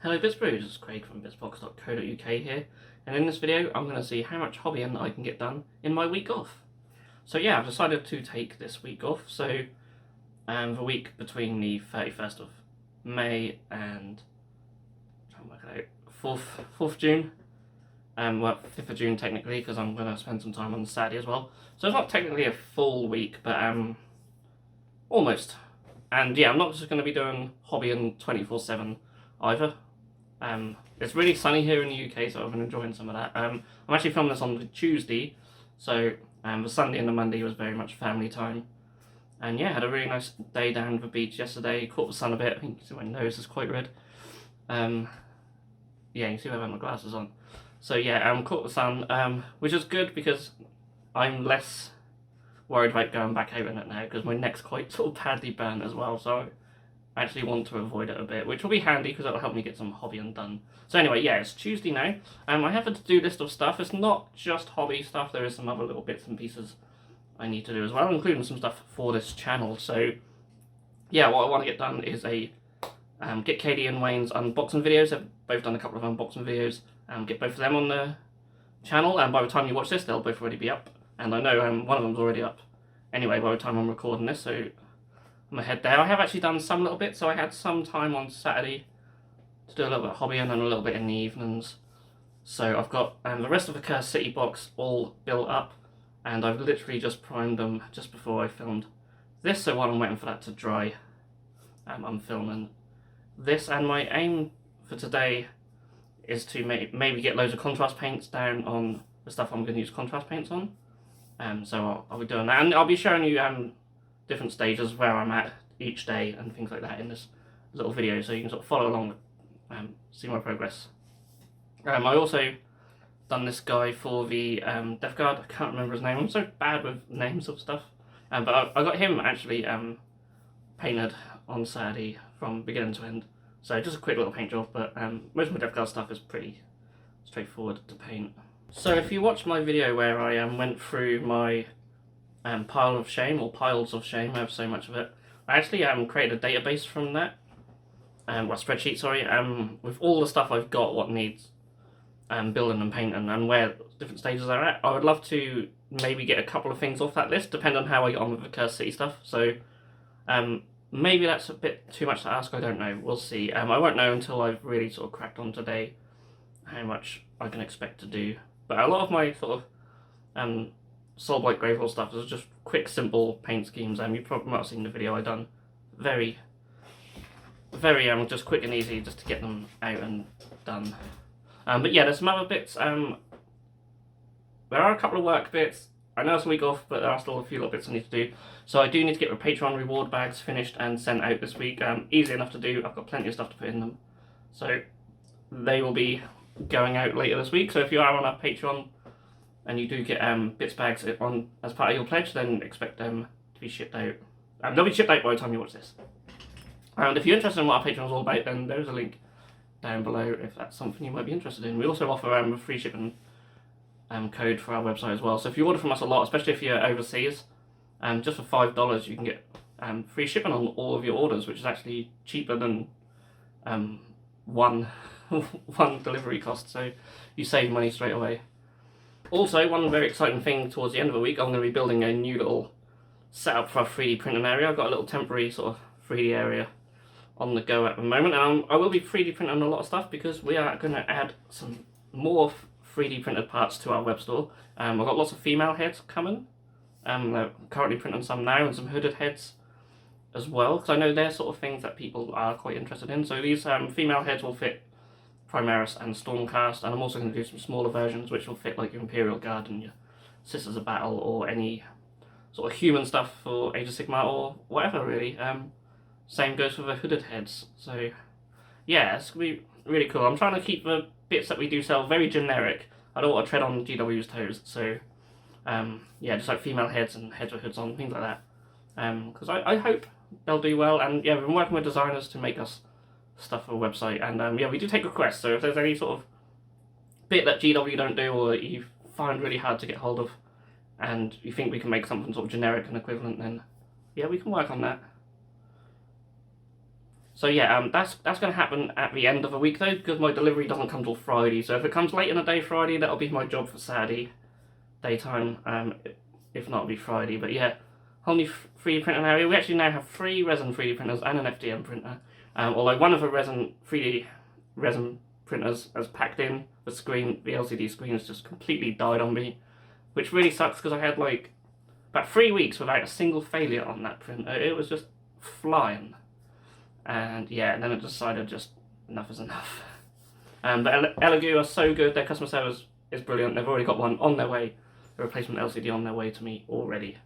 Hello Bitzbox, it's Craig from Bitzbox.co.uk here, and in this video I'm going to see how much hobbying I can get done in my week off. So yeah, I've decided to take this week off, so the week between the 31st of May and 4th June, well 5th of June technically, because I'm going to spend some time on Saturday as well. So it's not technically a full week, but almost. And yeah, I'm not just going to be doing hobbying 24/7 either. It's really sunny here in the UK, so I've been enjoying some of that. I'm actually filming this on the Tuesday, so the Sunday and the Monday was very much family time. And yeah, had a really nice day down the beach yesterday, caught the sun a bit. I think you can see my nose is quite red. Yeah, you can see I've had my glasses on. So yeah, caught the sun, which is good because I'm less worried about going back out in it now, because my neck's quite sort of badly burnt as well, so I actually want to avoid it a bit, which will be handy because it'll help me get some hobbying done. So anyway, yeah, it's Tuesday now. I have a to-do list of stuff. It's not just hobby stuff, there is some other little bits and pieces I need to do as well, including some stuff for this channel. So yeah, what I want to get done is get Katie and Wayne's unboxing videos. They've both done a couple of unboxing videos. Get both of them on the channel, and by the time you watch this, they'll both already be up. And I know one of them's already up anyway by the time I'm recording this, so I'm ahead there. I have actually done some little bits, so I had some time on Saturday to do a little bit of hobbying and a little bit in the evenings. So I've got the rest of the Cursed City box all built up, and I've literally just primed them just before I filmed this, so while I'm waiting for that to dry, I'm filming this. And my aim for today is to maybe get loads of contrast paints down on the stuff I'm going to use contrast paints on. So I'll be doing that, and I'll be showing you different stages where I'm at each day and things like that in this little video, so you can sort of follow along, see my progress. I also done this guy for the Death Guard. I can't remember his name. I'm so bad with names of stuff. But I got him actually painted on Saturday from beginning to end. So just a quick little paint job, but most of my Death Guard stuff is pretty straightforward to paint. So if you watch my video where I went through my pile of shame, or piles of shame, I have so much of it, I actually created a database from that, well, spreadsheet, sorry, with all the stuff I've got, what needs building and painting, and where different stages they're at. I would love to maybe get a couple of things off that list, depending on how I get on with the Cursed City stuff. So maybe that's a bit too much to ask, I don't know, we'll see. I won't know until I've really sort of cracked on today how much I can expect to do. But a lot of my sort of Soulblight Gravehall stuff is just quick, simple paint schemes. You probably might have seen the video I done. Very just quick and easy, just to get them out and done. But yeah, there's some other bits. There are a couple of work bits. I know it's a week off, but there are still a few little bits I need to do. So I do need to get the Patreon reward bags finished and sent out this week. Easy enough to do. I've got plenty of stuff to put in them. So they will be going out later this week. So if you are on our Patreon and you do get bits bags on as part of your pledge, then expect them to be shipped out. They'll be shipped out by the time you watch this. And if you're interested in what our Patreon is all about, then there's a link down below if that's something you might be interested in. We also offer a free shipping code for our website as well. So if you order from us a lot, especially if you're overseas, just for $5 you can get free shipping on all of your orders, which is actually cheaper than one delivery cost, so you save money straight away. Also, one very exciting thing towards the end of the week, I'm going to be building a new little setup for our 3D printing area. I've got a little temporary sort of 3D area on the go at the moment, and I will be 3D printing a lot of stuff because we are going to add some more 3D printed parts to our web store. I've got lots of female heads coming. They're currently printing some now, and some hooded heads as well, because I know they're sort of things that people are quite interested in. So these female heads will fit Primaris and Stormcast, and I'm also going to do some smaller versions which will fit like your Imperial Guard and your Sisters of Battle, or any sort of human stuff for Age of Sigmar, or whatever really. Same goes for the hooded heads. So yeah, it's going to be really cool. I'm trying to keep the bits that we do sell very generic. I don't want to tread on GW's toes, so yeah, just like female heads and heads with hoods on, things like that. Because I hope they'll do well, and yeah, we've been working with designers to make us stuff for a website, and yeah, we do take requests, so if there's any sort of bit that GW don't do, or that you find really hard to get hold of, and you think we can make something sort of generic and equivalent, then yeah, we can work on that. So yeah, that's going to happen at the end of the week though, because my delivery doesn't come till Friday. So if it comes late in the day Friday, that'll be my job for Saturday daytime. If not, it'll be Friday. But yeah, whole new 3D printer area. We actually now have 3 resin 3D printers and an FDM printer. Although one of the 3D resin printers has packed in, the LCD screen has just completely died on me, which really sucks because I had like about 3 weeks without a single failure on that printer. It was just flying. And yeah, and then it decided just enough is enough. But Elegoo are so good, their customer service is brilliant. They've already got one on their way, a replacement LCD on their way to me already.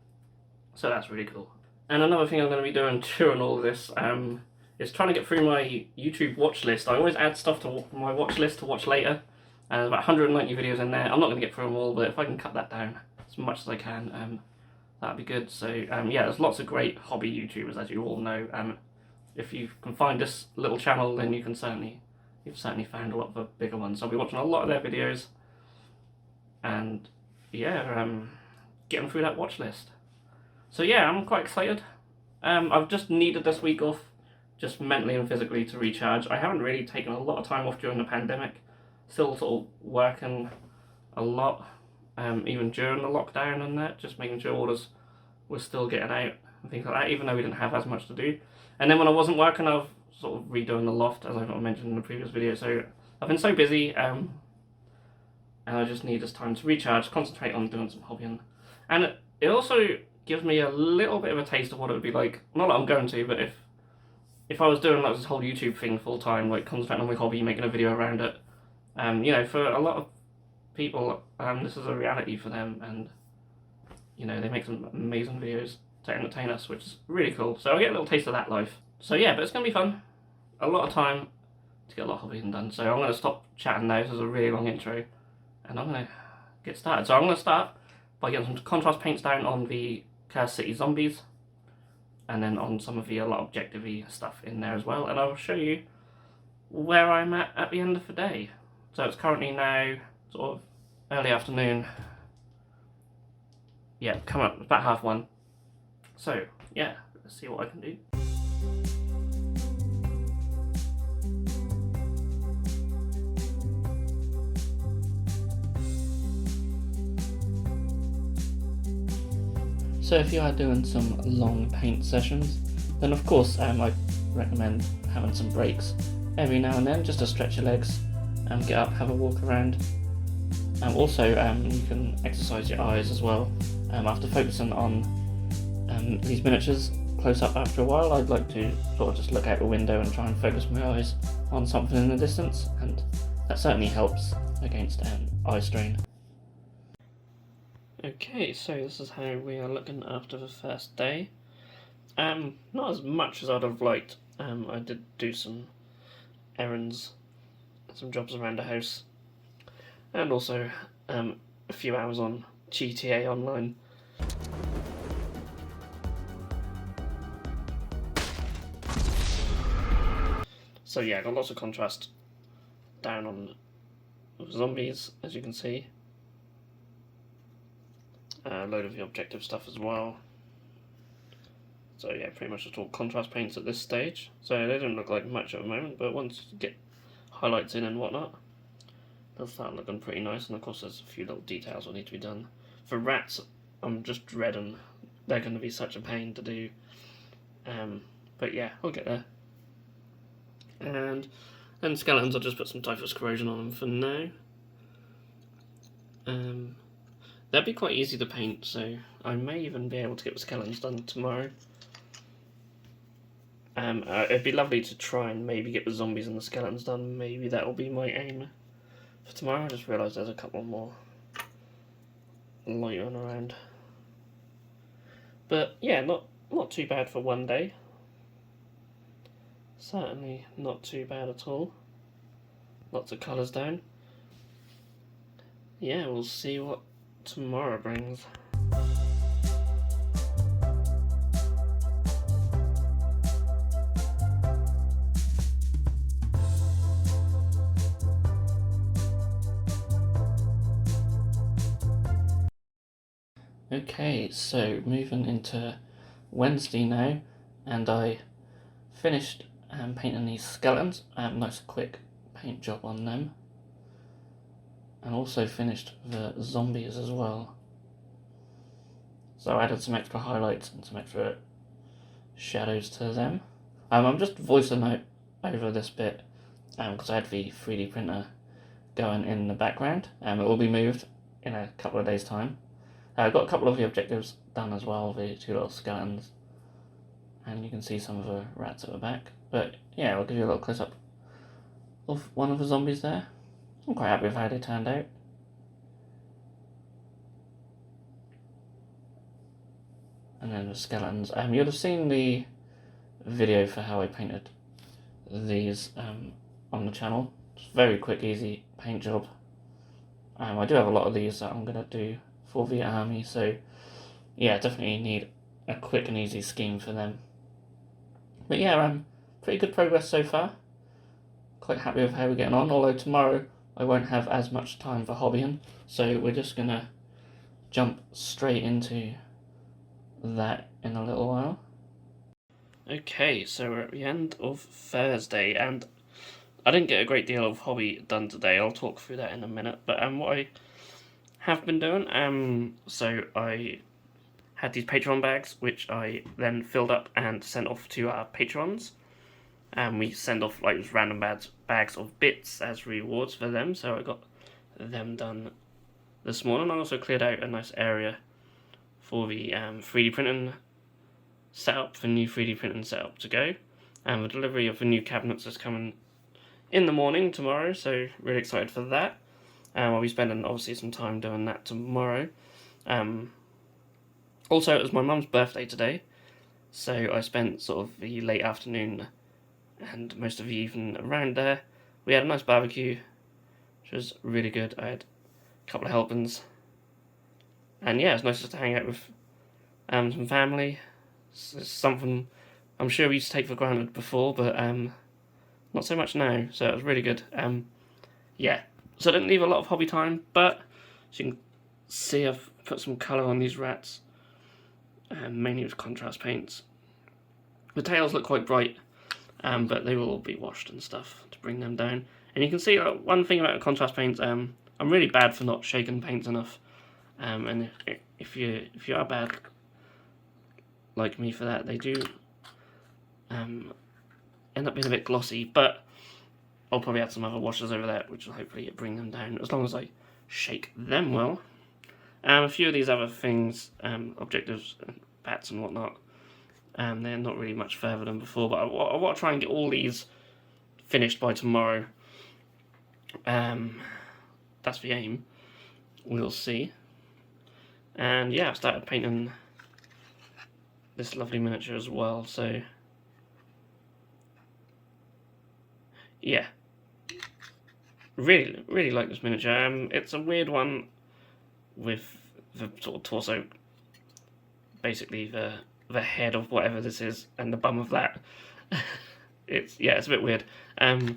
So that's really cool. And another thing I'm going to be doing during all of this is trying to get through my YouTube watch list. I always add stuff to my watch list to watch later. And there's about 190 videos in there. I'm not going to get through them all, but if I can cut that down as much as I can, that'd be good. So yeah, there's lots of great hobby YouTubers, as you all know. If you can find this little channel, then you've certainly found a lot of the bigger ones. I'll be watching a lot of their videos, and yeah, getting through that watch list. So yeah, I'm quite excited. I've just needed this week off, just mentally and physically, to recharge. I haven't really taken a lot of time off during the pandemic. Still sort of working a lot, even during the lockdown and that, just making sure orders were still getting out and things like that, even though we didn't have as much to do. And then when I wasn't working, I've sort of redoing the loft, as I've mentioned in the previous video. So I've been so busy, and I just need this time to recharge, concentrate on doing some hobbying. And it also gives me a little bit of a taste of what it would be like. Not that I'm going to, but if I was doing like this whole YouTube thing full time, like concentrating on my hobby, making a video around it, you know, for a lot of people, this is a reality for them, and you know, they make some amazing videos to entertain us, which is really cool. So I get a little taste of that life. So yeah, but it's going to be fun. A lot of time to get a lot of hobbying done. So I'm going to stop chatting now. This is a really long intro, and I'm going to get started. So I'm going to start by getting some contrast paints down on the Chaos City zombies, and then on some of the a lot objective-y stuff in there as well. And I'll show you where I'm at the end of the day. So it's currently now sort of early afternoon. Yeah, come up, it's about 1:30. So, yeah, let's see what I can do. So if you are doing some long paint sessions, then of course I recommend having some breaks every now and then, just to stretch your legs and get up, have a walk around. Also, you can exercise your eyes as well. After focusing on these miniatures close up after a while, I'd like to sort of just look out the window and try and focus my eyes on something in the distance, and that certainly helps against eye strain. Okay, so this is how we are looking after the first day. Not as much as I'd have liked. I did do some errands, some jobs around the house, and also a few hours on GTA Online. So yeah, got lots of contrast down on the zombies, as you can see. A load of the objective stuff as well. So yeah, pretty much just all contrast paints at this stage. So they don't look like much at the moment, but once you get highlights in and whatnot, they'll start looking pretty nice. And of course there's a few little details that need to be done. For rats, I'm just dreading. They're going to be such a pain to do. But yeah, we'll get there. And then skeletons, I'll just put some typhus corrosion on them for now. That'd be quite easy to paint, so I may even be able to get the skeletons done tomorrow. It'd be lovely to try and maybe get the zombies and the skeletons done. Maybe that'll be my aim for tomorrow. I just realised there's a couple more loitering around. But yeah, not too bad for one day. Certainly not too bad at all. Lots of colours down. Yeah, we'll see what tomorrow brings. Okay, so moving into Wednesday now, and I finished painting these skeletons. Nice quick paint job on them. And also finished the zombies as well. So I added some extra highlights and some extra shadows to them. I'm just voicing out over this bit because I had the 3D printer going in the background. It will be moved in a couple of days' time. I've got a couple of the objectives done as well, the 2 little skeletons. And you can see some of the rats at the back. But yeah, I'll give you a little close up of one of the zombies there. I'm quite happy with how they turned out. And then the skeletons. You'd have seen the video for how I painted these on the channel. It's a very quick, easy paint job. I do have a lot of these that I'm going to do for the army, so yeah, definitely need a quick and easy scheme for them. But yeah, pretty good progress so far. Quite happy with how we're getting on, although tomorrow I won't have as much time for hobbying, so we're just going to jump straight into that in a little while. Okay, so we're at the end of Thursday, and I didn't get a great deal of hobby done today. I'll talk through that in a minute, but what I have been doing, so I had these Patreon bags, which I then filled up and sent off to our patrons. And we send off like just random bags of bits as rewards for them, so I got them done this morning. I also cleared out a nice area for the 3D printing setup, the new 3D printing setup to go. And the delivery of the new cabinets is coming in the morning tomorrow, so really excited for that. I'll be spending obviously some time doing that tomorrow. Also, it was my mum's birthday today, so I spent sort of the late afternoon and most of the evening around there. We had a nice barbecue, which was really good. I had a couple of helpings. And yeah, it's nice just to hang out with some family. It's something I'm sure we used to take for granted before, but not so much now, so it was really good. Yeah, so I didn't leave a lot of hobby time, but as you can see, I've put some colour on these rats, mainly with contrast paints. The tails look quite bright, but they will all be washed and stuff to bring them down. And you can see one thing about contrast paints, I'm really bad for not shaking paints enough. And if you are bad like me for that, they do end up being a bit glossy, but I'll probably add some other washes over that, which will hopefully bring them down, as long as I shake them well. A few of these other things, objectives, bats and whatnot, they're not really much further than before, but I want to try and get all these finished by tomorrow. That's the aim. We'll see. And yeah, I've started painting this lovely miniature as well, so yeah, really like this miniature. It's a weird one with the sort of torso, basically the head of whatever this is and the bum of that. It's a bit weird. But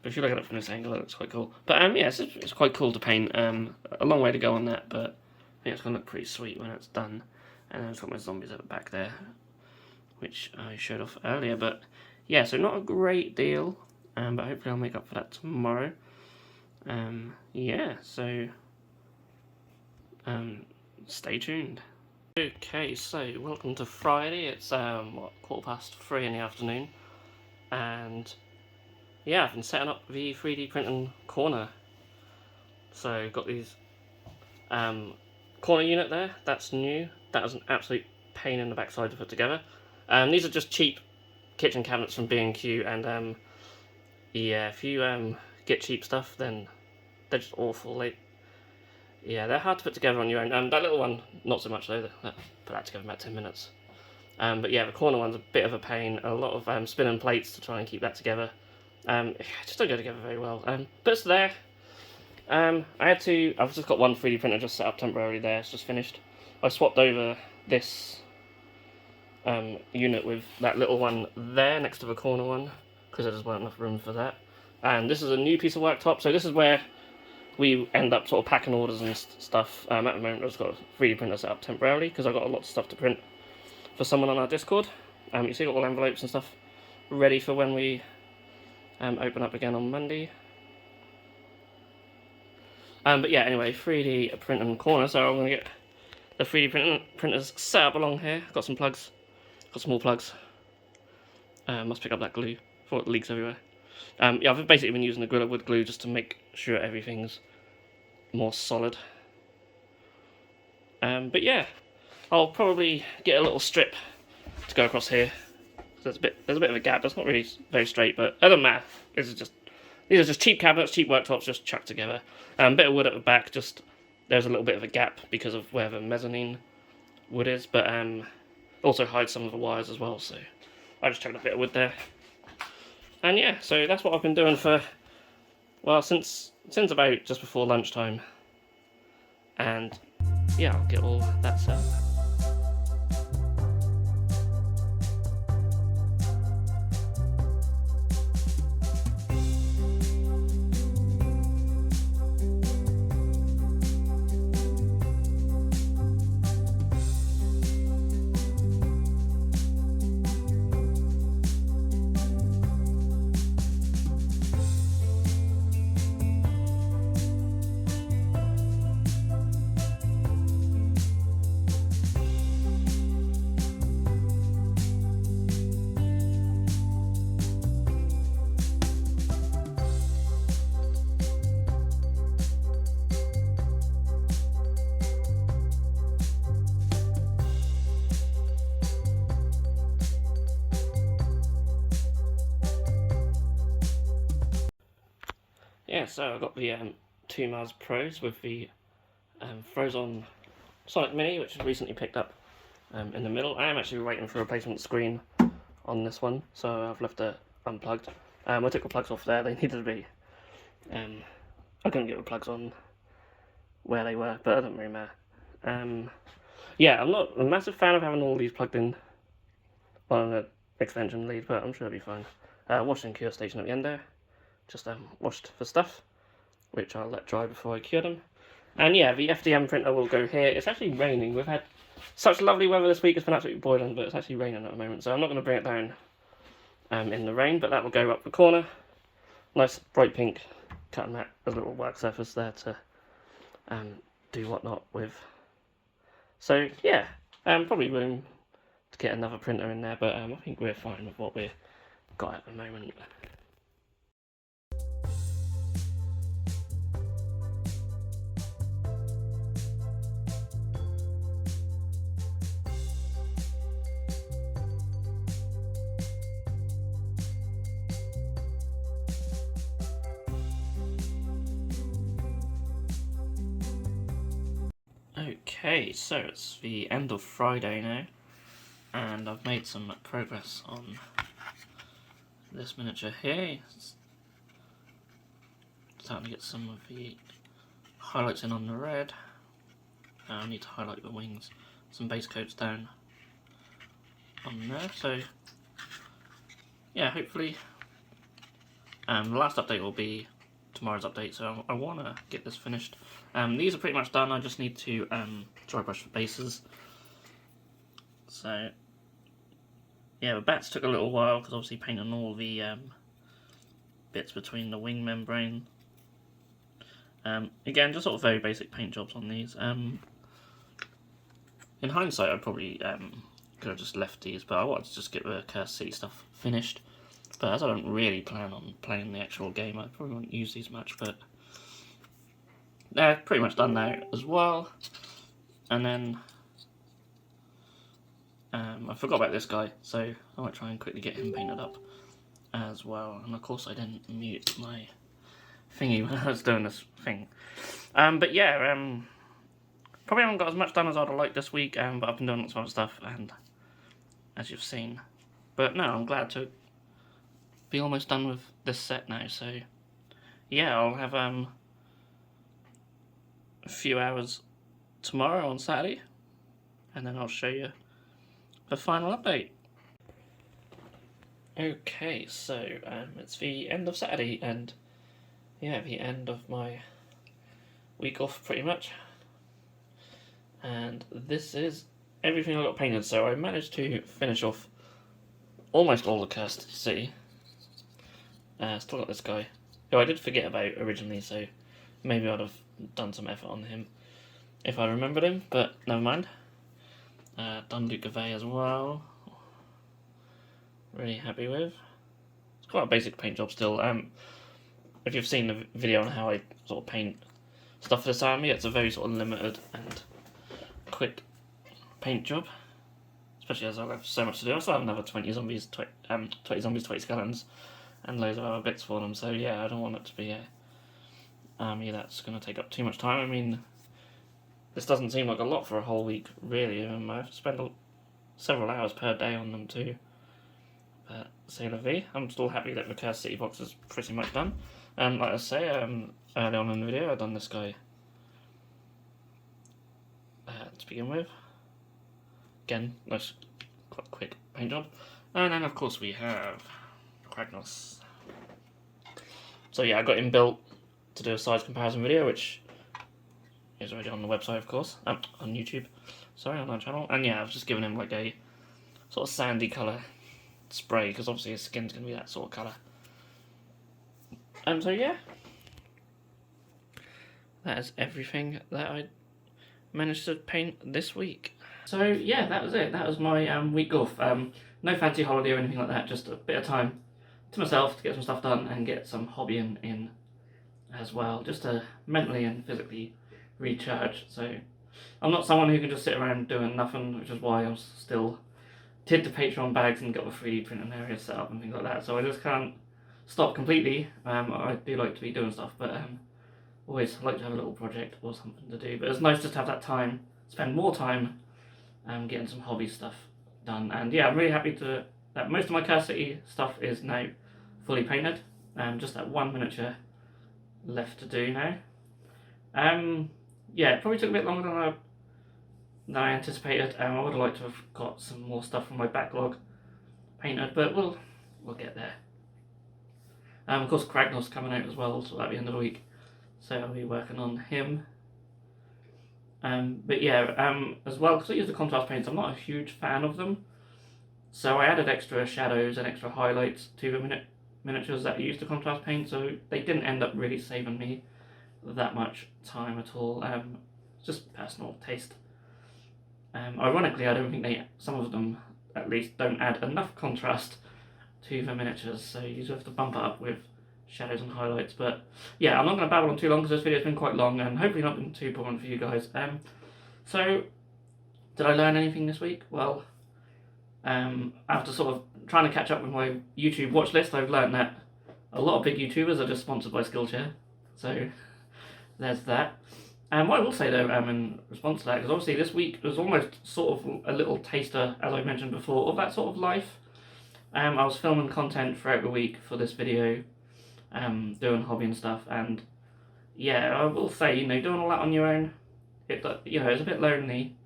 if you look at it from this angle, it looks quite cool. But yeah, it's quite cool to paint. A long way to go on that, but I think it's gonna look pretty sweet when it's done. And then I've got my zombies at the back there, which I showed off earlier. But yeah, so not a great deal, but hopefully I'll make up for that tomorrow. Yeah, so stay tuned. Okay, so welcome to Friday. It's 3:15 in the afternoon, and yeah, I've been setting up the 3D printing corner. So got these corner unit there. That's new. That was an absolute pain in the backside to put together. These are just cheap kitchen cabinets from B&Q, and yeah, if you get cheap stuff, then they're just awful. They're hard to put together on your own. That little one, not so much though. Put that together in about 10 minutes. But yeah, the corner one's a bit of a pain. A lot of spinning plates to try and keep that together. It just don't go together very well. But it's there. I've just got one 3D printer just set up temporarily there. It's just finished. I swapped over this unit with that little one there next to the corner one, because there just wasn't enough room for that. And this is a new piece of worktop, so this is where we end up sort of packing orders and stuff. At the moment I've just got a 3D printer set up temporarily, because I've got a lot of stuff to print for someone on our Discord. You see all envelopes and stuff ready for when we open up again on Monday. But yeah, anyway, 3D printing corner, so I'm going to get the 3D printers set up along here. Got some plugs, got small plugs. Must pick up that glue before it leaks everywhere. Yeah, I've basically been using the Gorilla Wood glue just to make sure everything's more solid. But yeah, I'll probably get a little strip to go across here. There's a bit of a gap. It's not really very straight, but it doesn't matter. These are just cheap cabinets, cheap worktops, just chucked together. Bit of wood at the back. Just there's a little bit of a gap because of where the mezzanine wood is, but also hides some of the wires as well. So I just chucked a bit of wood there. And yeah, so that's what I've been doing for, well, since about just before lunchtime. And yeah, I'll get all that set up. Yeah, so I got the 2 Mars Pros with the Frozen Sonic Mini, which I recently picked up in the middle. I am actually waiting for a replacement screen on this one, so I've left it unplugged. I took the plugs off there, they needed to be. I couldn't get the plugs on where they were, but it doesn't really matter. Yeah, I'm not a massive fan of having all these plugged in on an extension lead, but I'm sure it'll be fine. Wash and cure station at the end there. Just washed for stuff, which I'll let dry before I cure them. And yeah, the FDM printer will go here. It's actually raining. We've had such lovely weather this week. It's been absolutely boiling, but it's actually raining at the moment, so I'm not going to bring it down in the rain, but that will go up the corner. Nice bright pink cut mat as a little work surface there to do whatnot with. So yeah, probably room to get another printer in there, but I think we're fine with what we've got at the moment. Okay, so it's the end of Friday now, and I've made some progress on this miniature here. It's starting to get some of the highlights in on the red. I need to highlight the wings, some base coats down on there, so yeah, hopefully the last update will be tomorrow's update, so I want to get this finished. These are pretty much done. I just need to dry brush the bases. So yeah, the bats took a little while because obviously painting all the bits between the wing membrane. Again, just sort of very basic paint jobs on these. In hindsight, I probably could have just left these, but I wanted to just get the Curse City stuff finished. But as I don't really plan on playing the actual game, I probably won't use these much, but they're pretty much done now as well. And then I forgot about this guy, so I might try and quickly get him painted up as well. And of course I didn't mute my thingy when I was doing this thing. But yeah, probably haven't got as much done as I'd have liked this week, but I've been doing lots of other stuff, and as you've seen. But no, I'm glad to be almost done with this set now, so yeah, I'll have a few hours tomorrow on Saturday, and then I'll show you the final update. Okay, so it's the end of Saturday, and yeah, the end of my week off pretty much. And this is everything I got painted, so I managed to finish off almost all the Cursed City. Still got this guy, who I did forget about originally, so maybe I'd have done some effort on him if I remembered him, but never mind. Done Duke Gavay as well. Really happy with. It's quite a basic paint job still. If you've seen the video on how I sort of paint stuff for this army, it's a very sort of limited and quick paint job. Especially as I have so much to do. I still have another 20 zombies, 20 zombies, 20 skeletons, and loads of other bits for them. So yeah, I don't want it to be a army that's going to take up too much time. I mean, this doesn't seem like a lot for a whole week, really. I have to spend several hours per day on them too. But c'est la vie. I'm still happy that the Cursed City box is pretty much done. And like I say, early on in the video, I've done this guy to begin with. Again, nice, quite quick paint job. And then, of course, we have Kragnos. So yeah, I got him built to do a size comparison video, which is already on the website, of course, on YouTube. Sorry, on our channel. And yeah, I've just given him like a sort of sandy colour spray, because obviously his skin's going to be that sort of colour. So yeah, that is everything that I managed to paint this week. So yeah, that was it. That was my week off. No fancy holiday or anything like that, just a bit of time to myself to get some stuff done and get some hobbying in as well, just to mentally and physically recharge. So I'm not someone who can just sit around doing nothing, which is why I'm still tied to Patreon bags and got a 3D printing area set up and things like that. So I just can't stop completely. I do like to be doing stuff, but always like to have a little project or something to do. But it's nice just to have that time, spend more time getting some hobby stuff done. And yeah, I'm really happy that most of my Cursed City stuff is now fully painted. Just that one miniature left to do now. Yeah, it probably took a bit longer than I anticipated. I would have liked to have got some more stuff from my backlog painted, but we'll get there. Of course, Kragnos coming out as well, so at the end of the week, so I'll be working on him. But yeah, as well, because I use the contrast paints, I'm not a huge fan of them, so I added extra shadows and extra highlights to the miniatures that use the contrast paint, so they didn't end up really saving me that much time at all. Just personal taste. Ironically, I don't think some of them at least don't add enough contrast to the miniatures, so you just have to bump it up with shadows and highlights. But yeah, I'm not going to babble on too long because this video's been quite long and hopefully not been too boring for you guys. So did I learn anything this week? Well, after sort of trying to catch up with my YouTube watch list, I've learned that a lot of big YouTubers are just sponsored by Skillshare, so there's that. What I will say though, in response to that, because obviously this week was almost sort of a little taster, as I mentioned before, of that sort of life. I was filming content throughout the week for this video, doing hobby and stuff, and yeah, I will say, doing all that on your own, it's a bit lonely,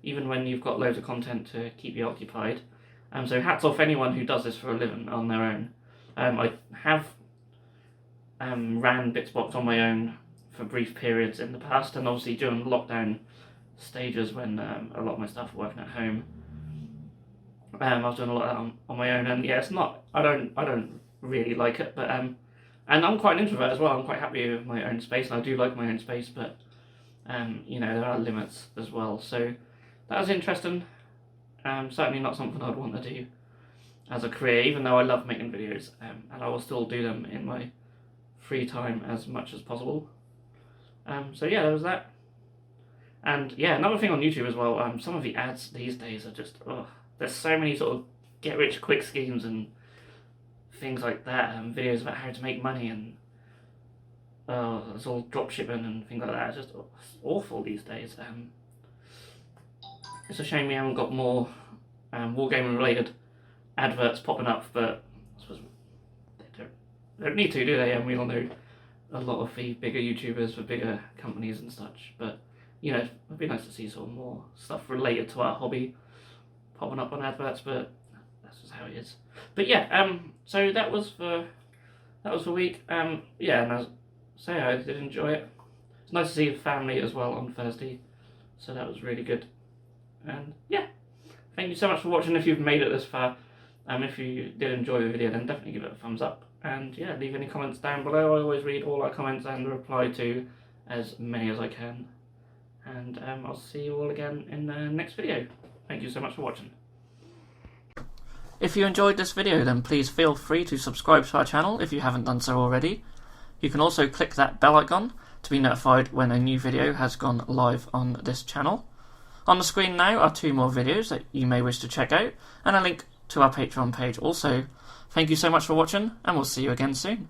even when you've got loads of content to keep you occupied. So hats off anyone who does this for a living on their own. I have ran Bitzbox on my own for brief periods in the past, and obviously during lockdown stages when a lot of my staff were working at home, I was doing a lot of that on my own, and yeah, it's not, I don't really like it, but and I'm quite an introvert as well. I'm quite happy with my own space, and I do like my own space, but there are limits as well. So that was interesting. Certainly not something I'd want to do as a career, even though I love making videos, and I will still do them in my free time as much as possible. So yeah, there was that. And yeah, another thing on YouTube as well, some of the ads these days are just, there's so many sort of get-rich-quick schemes and things like that, videos about how to make money, and it's all drop shipping and things like that. It's just it's awful these days. It's a shame we haven't got more wargaming-related adverts popping up, but I suppose they don't need to, do they? And we all know a lot of the bigger YouTubers for bigger companies and such, but it'd be nice to see sort of more stuff related to our hobby popping up on adverts, but that's just how it is. But yeah, so that was the week. Yeah, and as I say, I did enjoy it. It's nice to see the family as well on Thursday, so that was really good. And yeah, thank you so much for watching if you've made it this far. If you did enjoy the video, then definitely give it a thumbs up. And yeah, leave any comments down below. I always read all our comments and reply to as many as I can. And I'll see you all again in the next video. Thank you so much for watching. If you enjoyed this video, then please feel free to subscribe to our channel if you haven't done so already. You can also click that bell icon to be notified when a new video has gone live on this channel. On the screen now are 2 more videos that you may wish to check out, and a link to our Patreon page also. Thank you so much for watching, and we'll see you again soon.